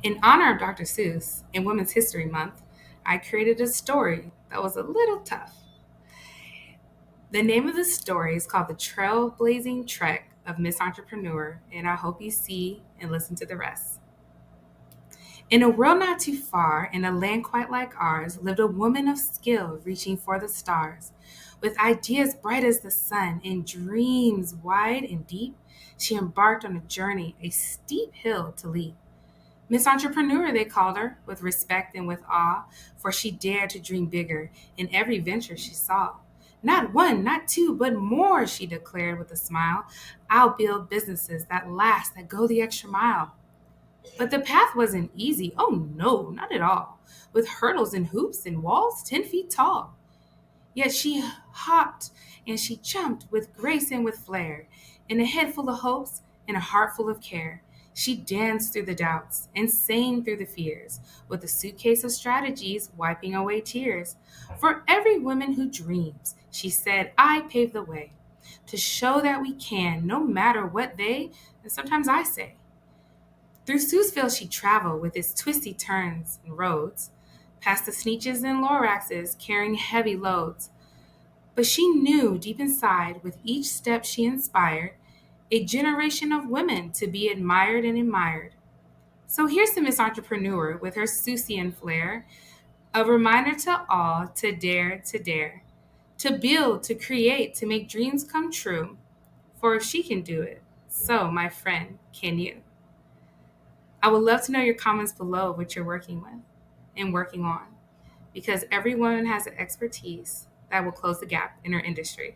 In honor of Dr. Seuss and Women's History Month, I created a story that was a little tough. The name of the story is called The Trailblazing Trek of Miss Entrepreneur, and I hope you see and listen to the rest. In a world not too far, in a land quite like ours, lived a woman of skill reaching for the stars. With ideas bright as the sun and dreams wide and deep, she embarked on a journey, a steep hill to leap. Miss Entrepreneur, they called her, with respect and with awe, for she dared to dream bigger in every venture she saw. Not one, not two, but more, she declared with a smile. I'll build businesses that last, that go the extra mile. But the path wasn't easy. Oh no, not at all. With hurdles and hoops and walls 10 feet tall. Yet she hopped and she jumped with grace and with flair. In a head full of hopes and a heart full of care. She danced through the doubts and sang through the fears, with a suitcase of strategies wiping away tears. For every woman who dreams, she said, I pave the way to show that we can, no matter what they, and sometimes I say. Through Seussville she traveled with its twisty turns and roads, past the Sneetches and Loraxes carrying heavy loads. But she knew deep inside, with each step she inspired, a generation of women to be admired and admired. So here's the Miss Entrepreneur with her Seussian flair, a reminder to all to dare, to build, to create, to make dreams come true. For if she can do it, so, my friend, can you. I would love to know your comments below of what you're working with and working on, because every woman has an expertise that will close the gap in her industry.